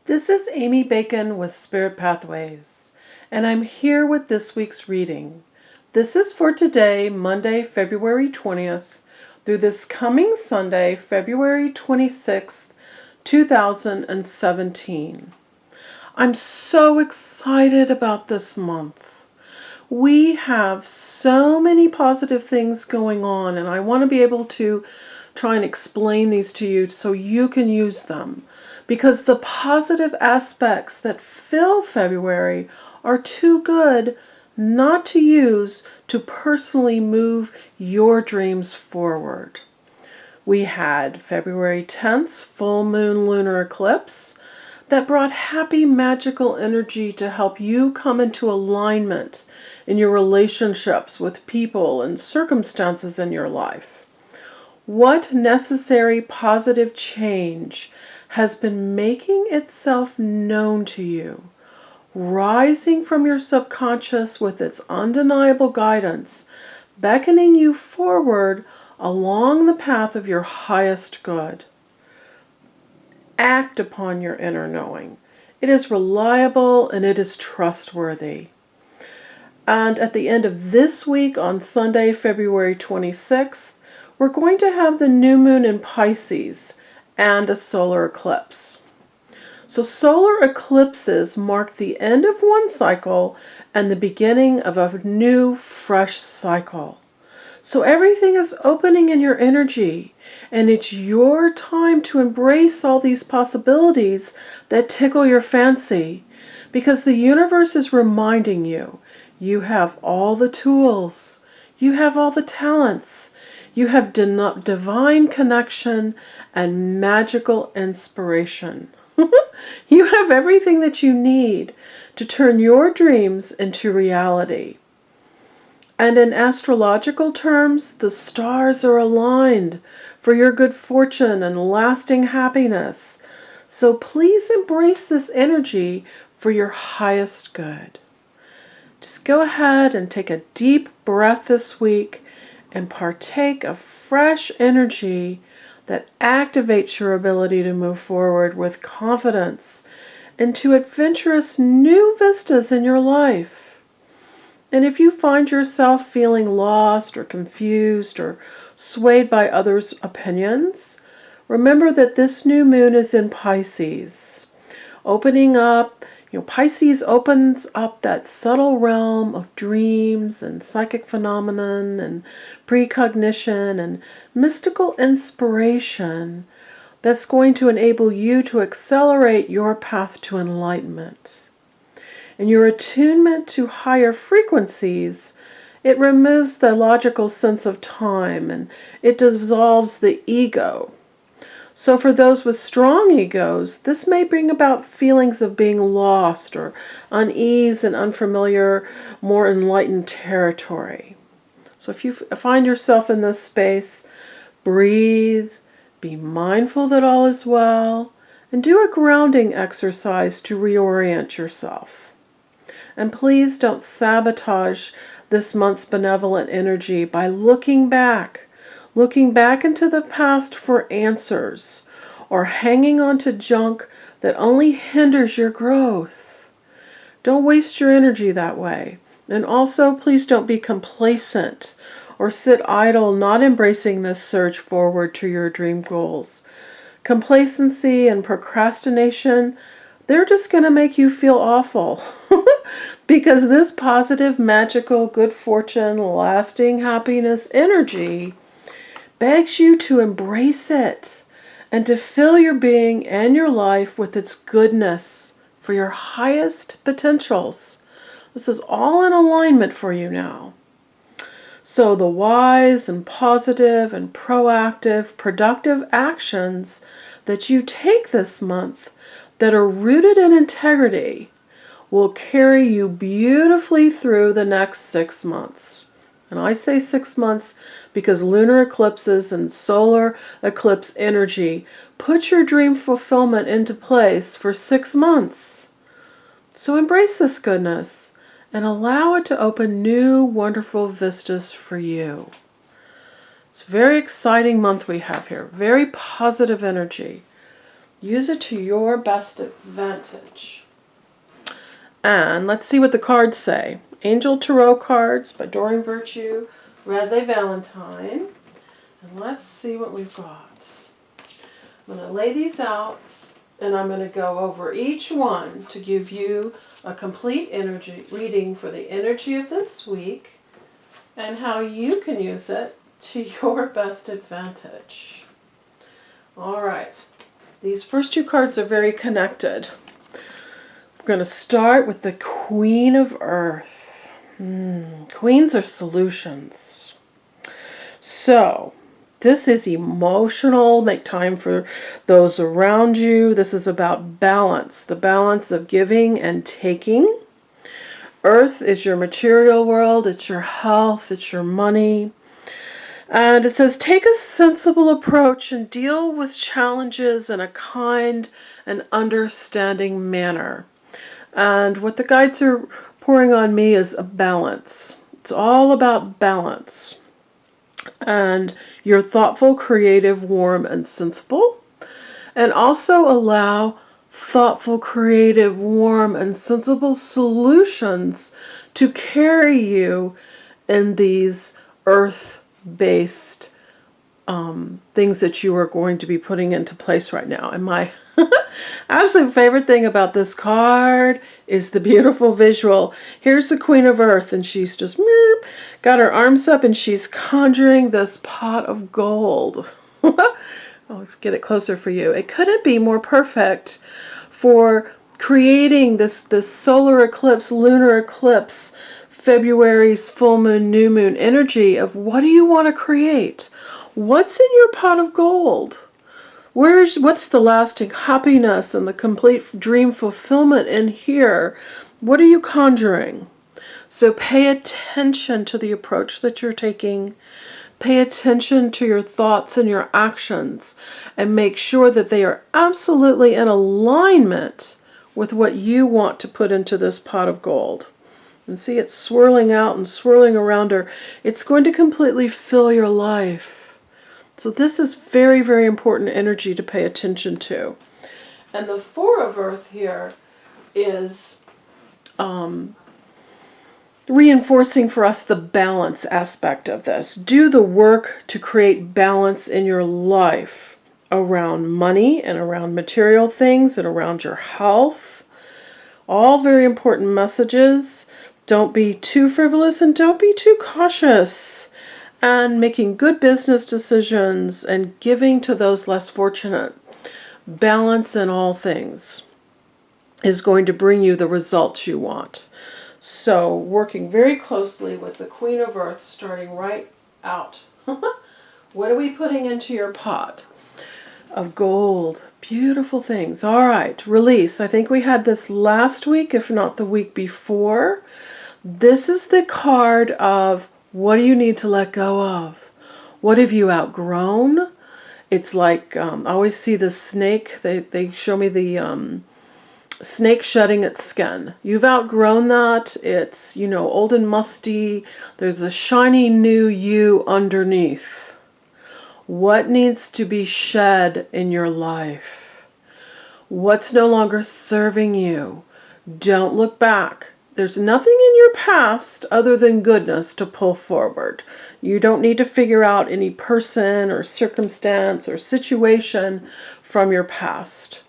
This is Amy Bacon with Spirit Pathways, and I'm here with this week's reading. This is for today, Monday, February 20th, through this coming Sunday, February 26th, 2017. I'm so excited about this month. We have so many positive things going on, and I want to be able to try and explain these to you so you can use them. Because the positive aspects that fill February are too good not to use to personally move your dreams forward. We had February 10th's full moon lunar eclipse that brought happy magical energy to help you come into alignment in your relationships with people and circumstances in your life. What necessary positive change has been making itself known to you, rising from your subconscious with its undeniable guidance, beckoning you forward along the path of your highest good. Act upon your inner knowing. It is reliable and it is trustworthy. And at the end of this week, on Sunday, February 26th, we're going to have the new moon in Pisces and a solar eclipse. So solar eclipses mark the end of one cycle and the beginning of a new, fresh cycle. So everything is opening in your energy, and it's your time to embrace all these possibilities that tickle your fancy, because the universe is reminding you, you have all the tools, you have all the talents, you have divine connection and magical inspiration. You have everything that you need to turn your dreams into reality. And in astrological terms, the stars are aligned for your good fortune and lasting happiness. So please embrace this energy for your highest good. Just go ahead and take a deep breath this week and partake of fresh energy that activates your ability to move forward with confidence into adventurous new vistas in your life. And if you find yourself feeling lost or confused or swayed by others' opinions, remember that this new moon is in Pisces, opening up. Pisces opens up that subtle realm of dreams and psychic phenomenon and precognition and mystical inspiration that's going to enable you to accelerate your path to enlightenment. In your attunement to higher frequencies, it removes the logical sense of time and it dissolves the ego. So for those with strong egos, this may bring about feelings of being lost or unease in unfamiliar, more enlightened territory. So if you find yourself in this space, breathe, be mindful that all is well, and do a grounding exercise to reorient yourself. And please don't sabotage this month's benevolent energy by looking back into the past for answers, or hanging on to junk that only hinders your growth. Don't waste your energy that way. And also, please don't be complacent or sit idle, not embracing this surge forward to your dream goals. Complacency and procrastination, they're just going to make you feel awful. Because this positive, magical, good fortune, lasting happiness energy begs you to embrace it and to fill your being and your life with its goodness for your highest potentials. This is all in alignment for you now. So the wise and positive and proactive, productive actions that you take this month that are rooted in integrity will carry you beautifully through the next 6 months. And I say 6 months because lunar eclipses and solar eclipse energy put your dream fulfillment into place for 6 months. So embrace this goodness and allow it to open new, wonderful vistas for you. It's a very exciting month we have here. Very positive energy. Use it to your best advantage. And let's see what the cards say. Angel Tarot cards by Doreen Virtue, Radleigh, Valentine. And let's see what we've got. I'm going to lay these out, and I'm going to go over each one to give you a complete energy reading for the energy of this week and how you can use it to your best advantage. All right. These first two cards are very connected. We're going to start with the Queen of Earth. Queens are solutions. So, this is emotional. Make time for those around you. This is about balance. The balance of giving and taking. Earth is your material world. It's your health. It's your money. And it says, take a sensible approach and deal with challenges in a kind and understanding manner. And what the guides are pouring on me is a balance. It's all about balance. And you're thoughtful, creative, warm, and sensible. And also allow thoughtful, creative, warm, and sensible solutions to carry you in these earth-based things that you are going to be putting into place right now. And my absolute favorite thing about this card is the beautiful visual. Here's the Queen of Earth, and she's just got her arms up, and she's conjuring this pot of gold. I'll get it closer for you. It couldn't be more perfect for creating this solar eclipse, lunar eclipse, February's full moon, new moon energy of what do you want to create? What's in your pot of gold? What's the lasting happiness and the complete dream fulfillment in here? What are you conjuring? So pay attention to the approach that you're taking. Pay attention to your thoughts and your actions, and make sure that they are absolutely in alignment with what you want to put into this pot of gold. And see, it's swirling out and swirling around her. It's going to completely fill your life. So this is very, very important energy to pay attention to. And the Four of Earth here is reinforcing for us the balance aspect of this. Do the work to create balance in your life around money and around material things and around your health. All very important messages. Don't be too frivolous and don't be too cautious. And making good business decisions and giving to those less fortunate. Balance in all things is going to bring you the results you want. So working very closely with the Queen of Earth, starting right out. What are we putting into your pot of gold? Beautiful things. All right, release. I think we had this last week, if not the week before. This is the card of what do you need to let go of? What have you outgrown? It's like, I always see the snake. They show me the snake shedding its skin. You've outgrown that. It's, old and musty. There's a shiny new you underneath. What needs to be shed in your life? What's no longer serving you? Don't look back. There's nothing in your past other than goodness to pull forward. You don't need to figure out any person or circumstance or situation from your past.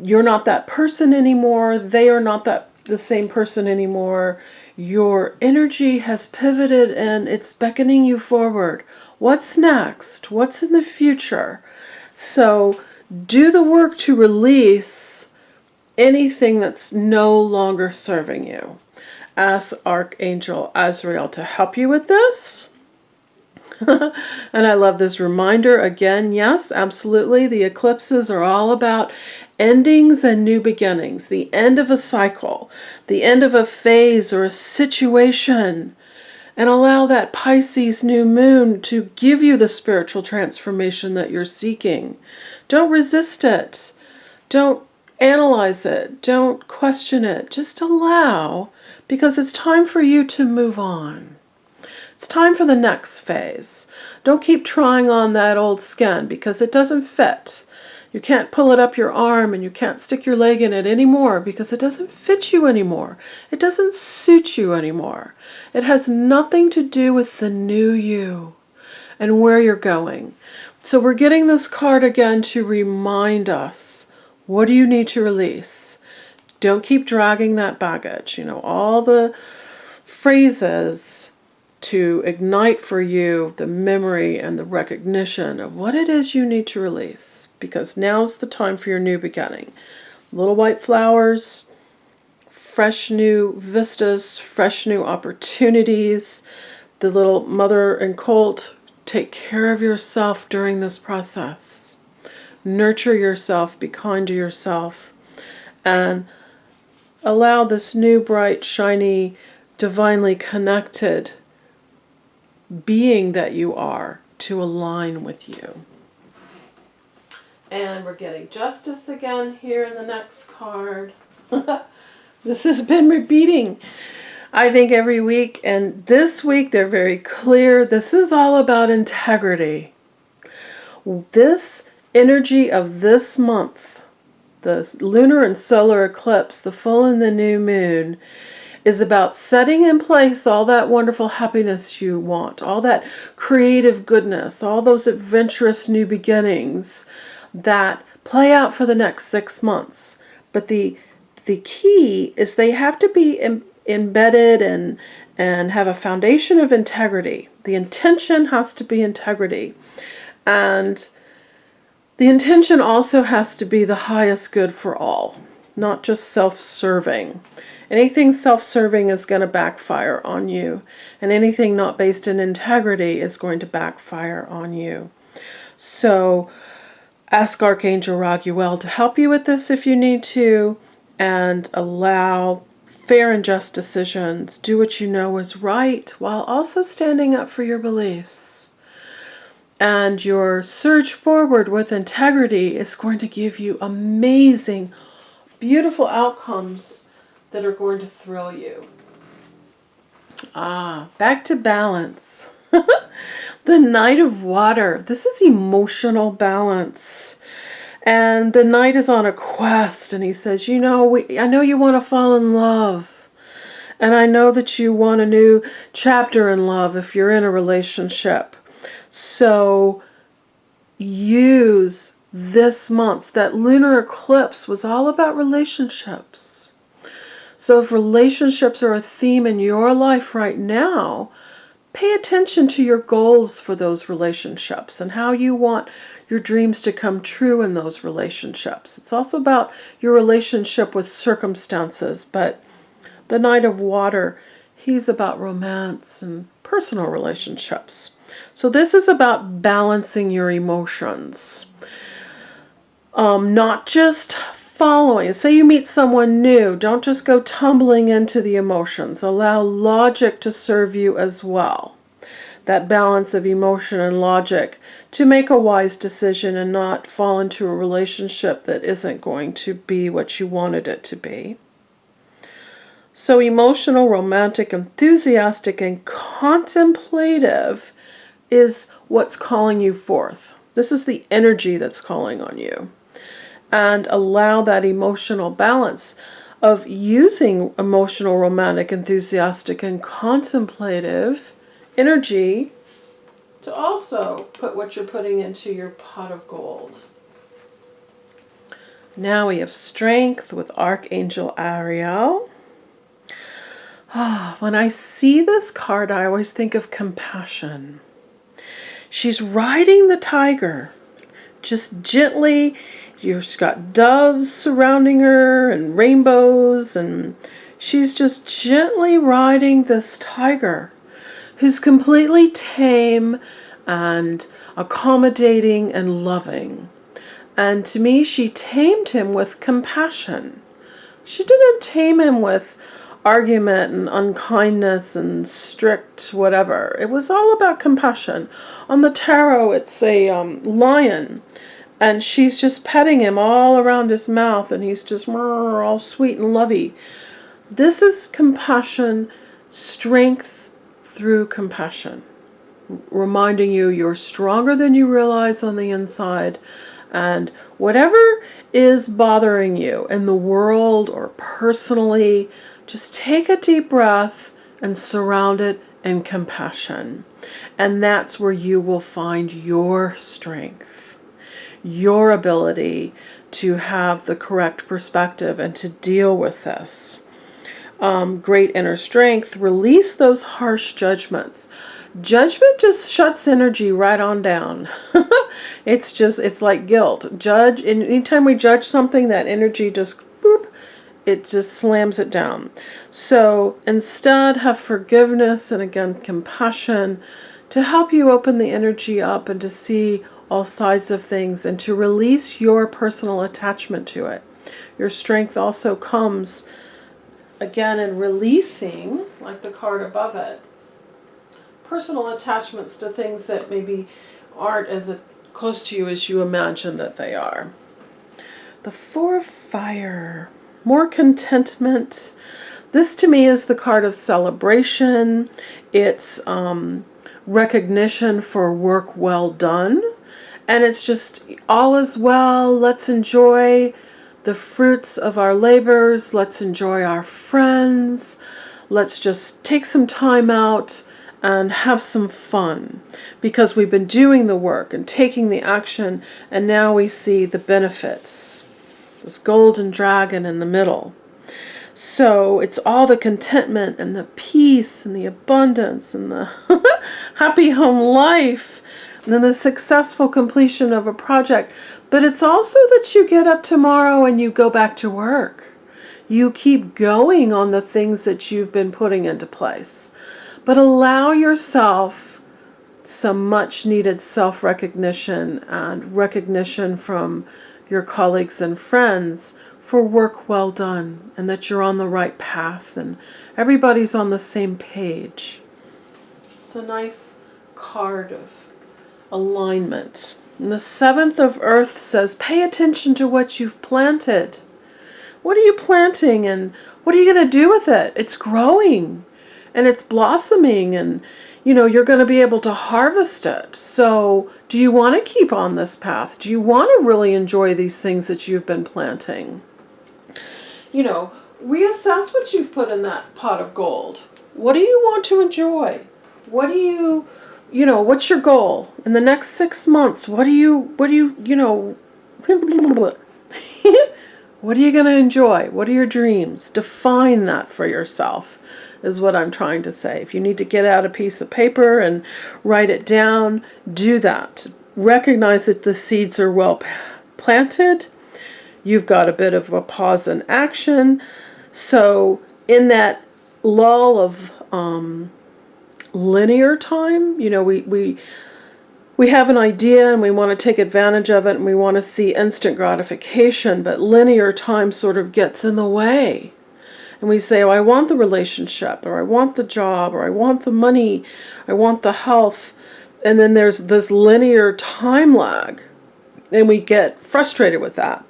You're not that person anymore. They are not the same person anymore. Your energy has pivoted and it's beckoning you forward. What's next? What's in the future? So do the work to release anything that's no longer serving you. Ask Archangel Azrael to help you with this. And I love this reminder again. Yes, absolutely. The eclipses are all about endings and new beginnings. The end of a cycle. The end of a phase or a situation. And allow that Pisces new moon to give you the spiritual transformation that you're seeking. Don't resist it. Don't analyze it. Don't question it. Just allow, because it's time for you to move on. It's time for the next phase. Don't keep trying on that old skin because it doesn't fit. You can't pull it up your arm and you can't stick your leg in it anymore because it doesn't fit you anymore. It doesn't suit you anymore. It has nothing to do with the new you and where you're going. So we're getting this card again to remind us, what do you need to release? Don't keep dragging that baggage. You know, all the phrases to ignite for you the memory and the recognition of what it is you need to release, because now's the time for your new beginning. Little white flowers, fresh new vistas, fresh new opportunities. The little mother and colt, take care of yourself during this process. Nurture yourself, be kind to yourself, and allow this new, bright, shiny, divinely connected being that you are to align with you. And we're getting justice again here in the next card. This has been repeating, I think, every week. And this week they're very clear. This is all about integrity. This energy of this month, the lunar and solar eclipse, the full and the new moon, is about setting in place all that wonderful happiness you want, all that creative goodness, all those adventurous new beginnings that play out for the next 6 months. But the key is they have to be embedded and have a foundation of integrity. The intention has to be integrity. And the intention also has to be the highest good for all, not just self-serving. Anything self-serving is going to backfire on you, and anything not based in integrity is going to backfire on you. So ask Archangel Raguel to help you with this if you need to, and allow fair and just decisions. Do what you know is right while also standing up for your beliefs. And your surge forward with integrity is going to give you amazing, beautiful outcomes that are going to thrill you. Back to balance. The Knight of Water. This is emotional balance. And the Knight is on a quest, and he says, you know, I know you want to fall in love. And I know that you want a new chapter in love if you're in a relationship. So use this month. That lunar eclipse was all about relationships. So if relationships are a theme in your life right now, pay attention to your goals for those relationships and how you want your dreams to come true in those relationships. It's also about your relationship with circumstances, but the Knight of Water, he's about romance and personal relationships. So this is about balancing your emotions. Not just following. Say you meet someone new, don't just go tumbling into the emotions. Allow logic to serve you as well. That balance of emotion and logic to make a wise decision and not fall into a relationship that isn't going to be what you wanted it to be. So emotional, romantic, enthusiastic, and contemplative is what's calling you forth. This is the energy that's calling on you. And allow that emotional balance of using emotional, romantic, enthusiastic, and contemplative energy to also put what you're putting into your pot of gold. Now we have strength with Archangel Ariel. When I see this card, I always think of compassion. She's riding the tiger, just gently. You've got doves surrounding her and rainbows, and she's just gently riding this tiger who's completely tame and accommodating and loving. And to me, she tamed him with compassion. She didn't tame him with argument and unkindness and strict whatever. It was all about compassion. On the tarot, it's a lion. And she's just petting him all around his mouth, and he's just all sweet and lovey. This is compassion, strength through compassion. Reminding you you're stronger than you realize on the inside, And whatever is bothering you in the world or personally, just take a deep breath and surround it in compassion. And that's where you will find your strength, your ability to have the correct perspective and to deal with this. Great inner strength. Release those harsh judgments. Judgment just shuts energy right on down. It's like guilt. Anytime we judge something, that energy just, boop, it just slams it down. So instead, have forgiveness and again, compassion to help you open the energy up and to see all sides of things and to release your personal attachment to it. Your strength also comes again in releasing, like the card above it, personal attachments to things that maybe aren't as close to you as you imagine that they are. The Four of Fire, more contentment. This to me is the card of celebration. It's recognition for work well done. And it's just all is well. Let's enjoy the fruits of our labors. Let's enjoy our friends. Let's just take some time out and have some fun because we've been doing the work and taking the action, and now we see the benefits. This golden dragon in the middle. So it's all the contentment and the peace and the abundance and the happy home life and then the successful completion of a project. But it's also that you get up tomorrow and you go back to work. You keep going on the things that you've been putting into place. But allow yourself some much needed self-recognition and recognition from your colleagues and friends for work well done and that you're on the right path and everybody's on the same page. It's a nice card of alignment. And the Seventh of Earth says, pay attention to what you've planted. What are you planting and what are you going to do with it? It's growing and it's blossoming and you're going to be able to harvest it. So do you want to keep on this path? Do you want to really enjoy these things that you've been planting? Reassess what you've put in that pot of gold. What do you want to enjoy? What do you, what's your goal in the next 6 months? What are you what are you going to enjoy? What are your dreams? Define that for yourself is what I'm trying to say. If you need to get out a piece of paper and write it down, do that. Recognize that the seeds are well planted. You've got a bit of a pause in action. So in that lull of linear time, we have an idea and we want to take advantage of it and we want to see instant gratification, but linear time sort of gets in the way. And we say, oh, I want the relationship, or I want the job, or I want the money, I want the health. And then there's this linear time lag. And we get frustrated with that.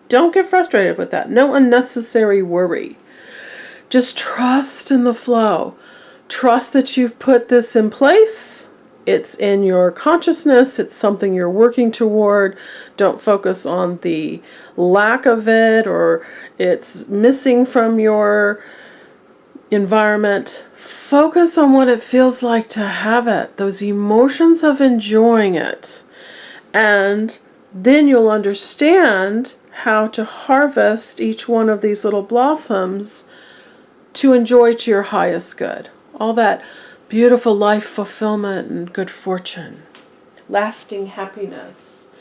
Don't get frustrated with that. No unnecessary worry. Just trust in the flow. Trust that you've put this in place. It's in your consciousness. It's something you're working toward. Don't focus on the lack of it or it's missing from your environment. Focus on what it feels like to have it. Those emotions of enjoying it. And then you'll understand how to harvest each one of these little blossoms to enjoy to your highest good. All that beautiful life fulfillment and good fortune, lasting happiness.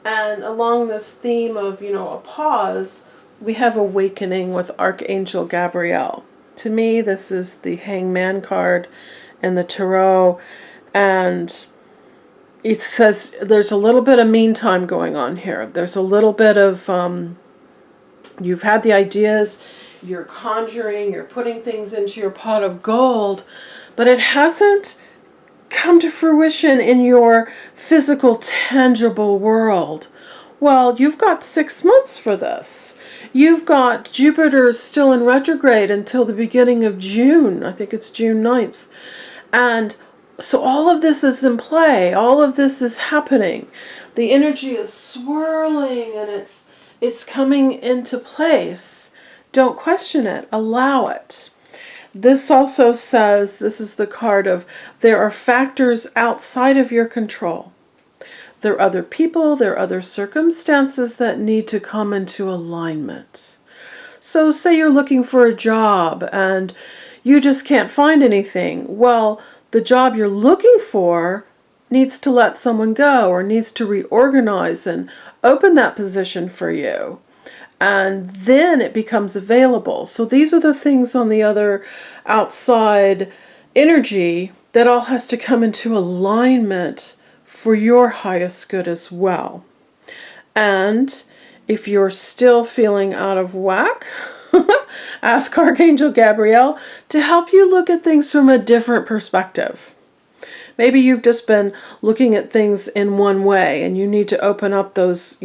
And along this theme of, a pause, we have awakening with Archangel Gabriel. To me, this is the Hangman card in the Tarot, and it says there's a little bit of meantime going on here. There's a little bit of, you've had the ideas, you're conjuring, you're putting things into your pot of gold, but it hasn't come to fruition in your physical, tangible world. Well, you've got 6 months for this. You've got Jupiter still in retrograde until the beginning of June. I think it's June 9th. And so all of this is in play. All of this is happening. The energy is swirling and it's coming into place. Don't question it. Allow it. This also says, this is the card of, there are factors outside of your control. There are other people, there are other circumstances that need to come into alignment. So say you're looking for a job and you just can't find anything. Well, the job you're looking for needs to let someone go or needs to reorganize and open that position for you. And then it becomes available. So these are the things on the other outside energy that all has to come into alignment for your highest good as well. And if you're still feeling out of whack, ask Archangel Gabriel to help you look at things from a different perspective. Maybe you've just been looking at things in one way and you need to open up those,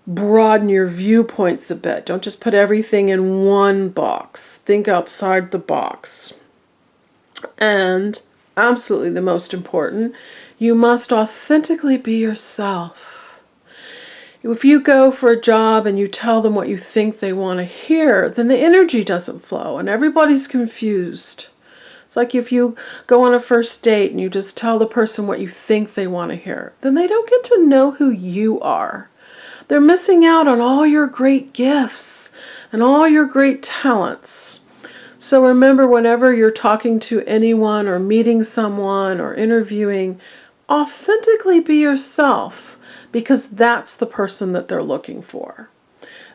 broaden your viewpoints a bit. Don't just put everything in one box. Think outside the box. And absolutely the most important, you must authentically be yourself. If you go for a job and you tell them what you think they want to hear, then the energy doesn't flow and everybody's confused. It's like if you go on a first date and you just tell the person what you think they want to hear, then they don't get to know who you are. They're missing out on all your great gifts and all your great talents. So remember, whenever you're talking to anyone or meeting someone or interviewing, authentically be yourself, because that's the person that they're looking for.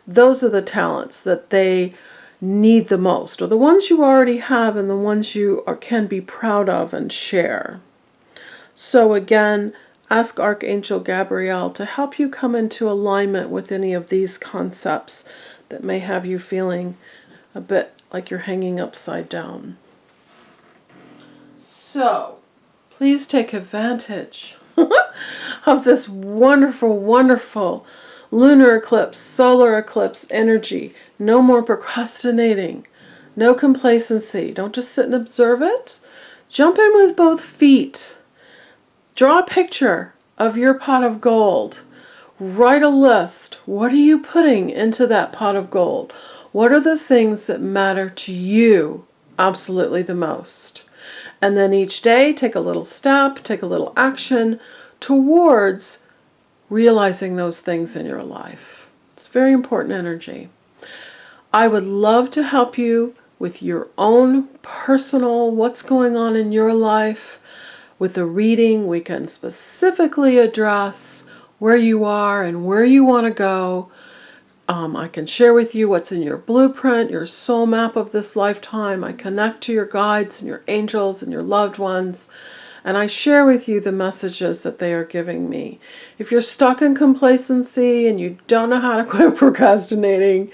Those are the talents that they need the most, or the ones you already have and the ones you can be proud of and share. So again, ask Archangel Gabriel to help you come into alignment with any of these concepts that may have you feeling a bit like you're hanging upside down. So, please take advantage of this wonderful, wonderful lunar eclipse, solar eclipse energy. No more procrastinating. No complacency. Don't just sit and observe it. Jump in with both feet. Draw a picture of your pot of gold. Write a list. What are you putting into that pot of gold? What are the things that matter to you absolutely the most? And then each day, take a little step, take a little action towards realizing those things in your life. It's very important energy. I would love to help you with your own personal, what's going on in your life. With the reading, we can specifically address where you are and where you want to go. I can share with you what's in your blueprint, your soul map of this lifetime. I connect to your guides and your angels and your loved ones. And I share with you the messages that they are giving me. If you're stuck in complacency and you don't know how to quit procrastinating,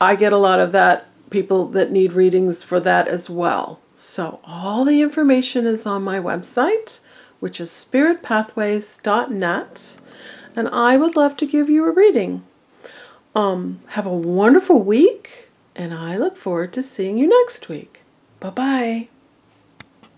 I get a lot of that, people that need readings for that as well. So all the information is on my website, which is spiritpathways.net, and I would love to give you a reading. Have a wonderful week, and I look forward to seeing you next week. Bye-bye.